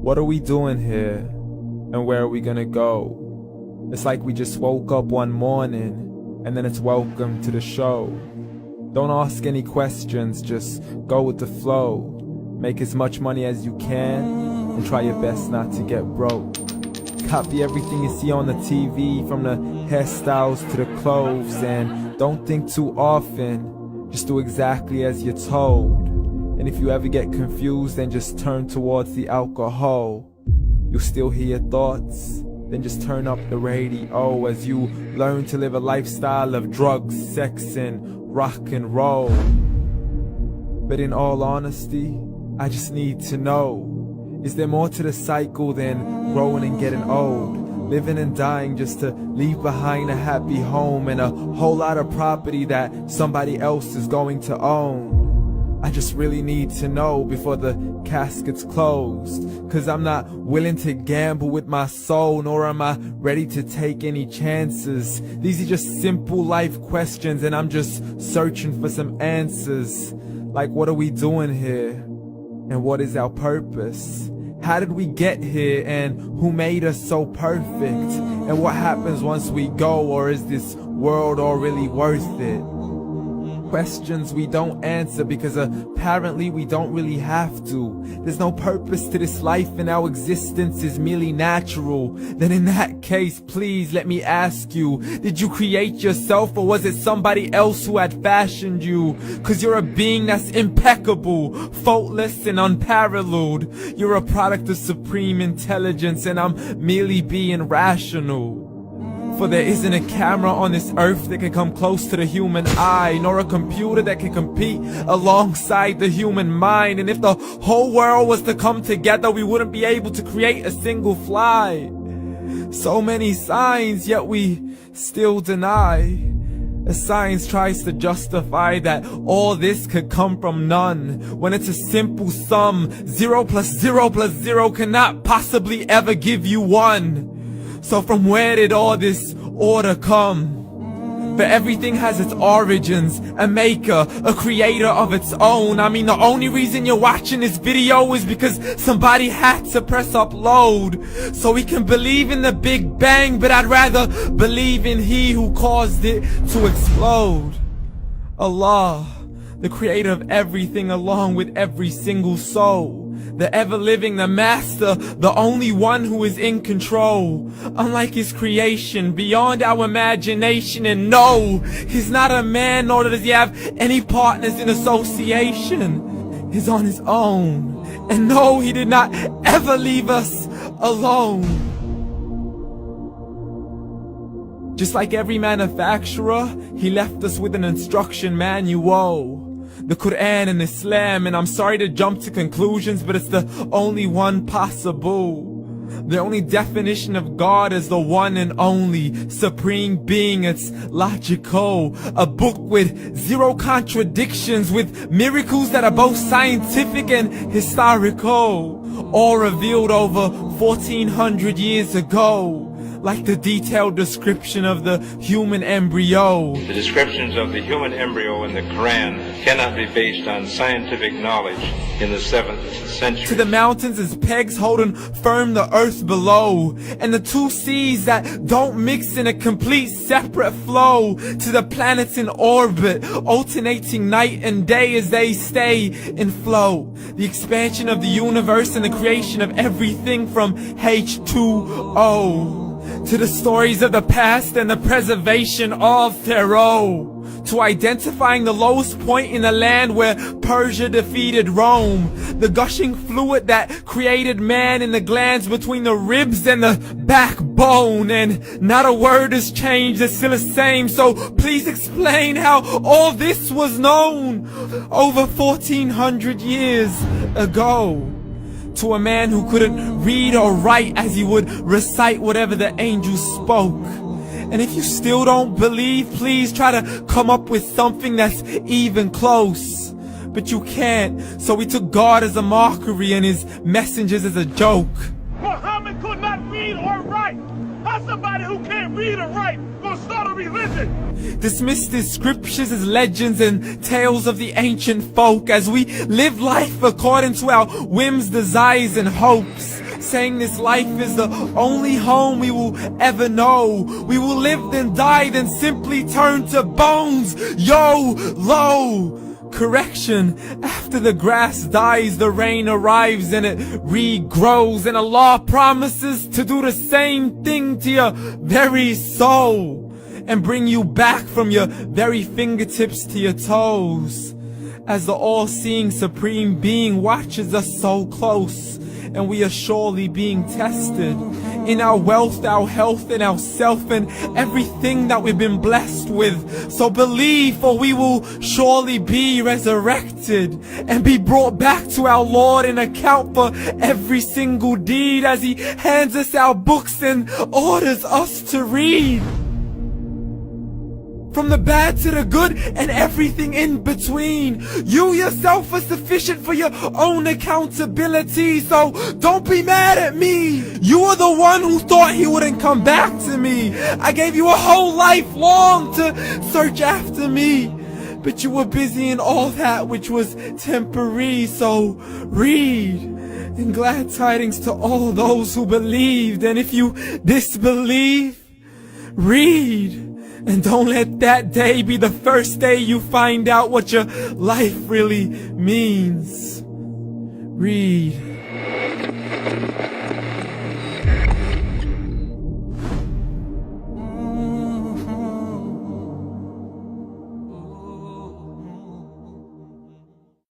What are we doing here? And where are we gonna go? It's like we just woke up one morning, and then it's welcome to the show. Don't ask any questions, just go with the flow. Make as much money as you can, and try your best not to get broke. Copy everything you see on the TV, from the hairstyles to the clothes, and don't think too often, just do exactly as you're told. And if you ever get confused, then just turn towards the alcohol. You'll still hear your thoughts, then just turn up the radio as you learn to live a lifestyle of drugs, sex, and rock and roll. But in all honesty, I just need to know, is there more to the cycle than growing and getting old? Living and dying just to leave behind a happy home and a whole lot of property that somebody else is going to own. I just really need to know before the casket's closed, 'cause I'm not willing to gamble with my soul, nor am I ready to take any chances. These are just simple life questions, and I'm just searching for some answers. Like, what are we doing here? And what is our purpose? How did we get here, and who made us so perfect? And what happens once we go, or is this world all really worth it? Questions we don't answer because apparently we don't really have to. There's no purpose to this life and our existence is merely natural. Then in that case, please let me ask you, did you create yourself, or was it somebody else who had fashioned you? 'Cause you're a being that's impeccable, faultless and unparalleled. You're a product of supreme intelligence, and I'm merely being rational. For there isn't a camera on this earth that can come close to the human eye, nor a computer that can compete alongside the human mind. And if the whole world was to come together, we wouldn't be able to create a single fly. So many signs, yet we still deny. As science tries to justify that all this could come from none, when it's a simple sum, 0 plus 0 plus 0 cannot possibly ever give you 1. So from where did all this order come? For everything has its origins, a maker, a creator of its own. I mean, the only reason you're watching this video is because somebody had to press upload. So we can believe in the Big Bang, but I'd rather believe in He who caused it to explode. Allah, the creator of everything along with every single soul. The ever-living, the master, the only one who is in control. Unlike his creation, beyond our imagination. And no, he's not a man, nor does he have any partners in association. He's on his own. And no, he did not ever leave us alone. Just like every manufacturer, he left us with an instruction manual. The Quran and Islam, and I'm sorry to jump to conclusions, but it's the only one possible. The only definition of God is the one and only supreme being. It's logical, a book with 0 contradictions, with miracles that are both scientific and historical, all revealed over 1400 years ago. Like the detailed description of the human embryo. The descriptions of the human embryo in the Quran cannot be based on scientific knowledge in the 7th century. To the mountains as pegs holding firm the earth below, and the 2 seas that don't mix in a complete separate flow. To the planets in orbit, alternating night and day as they stay in flow. The expansion of the universe and the creation of everything from H2O. To the stories of the past and the preservation of Pharaoh. To identifying the lowest point in the land where Persia defeated Rome. The gushing fluid that created man in the glands between the ribs and the backbone. And not a word has changed, it's still the same. So please explain how all this was known over 1400 years ago. To a man who couldn't read or write, as he would recite whatever the angels spoke. And if you still don't believe, please try to come up with something that's even close. But you can't, so we took God as a mockery and his messengers as a joke. Muhammad could not read or write. How's somebody who can't read or write gonna start a religion? Dismissed his scriptures as legends and tales of the ancient folk, as we live life according to our whims, desires and hopes. saying this life is the only home we will ever know. We will live then die then simply turn to bones. YOLO! Correction, after the grass dies, the rain arrives and it regrows, and Allah promises to do the same thing to your very soul and bring you back from your very fingertips to your toes, as the all-seeing supreme being watches us so close, and we are surely being tested in our wealth, our health, and our self, and everything that we've been blessed with. So believe, for we will surely be resurrected and be brought back to our Lord and account for every single deed as He hands us our books and orders us to read. From the bad to the good and everything in between. You yourself are sufficient for your own accountability, so don't be mad at me. You are the one who thought He wouldn't come back to me. I gave you a whole life long to search after me, but you were busy in all that which was temporary, so read. And glad tidings to all those who believed, and if you disbelieve, read. And don't let that day be the first day you find out what your life really means. Read.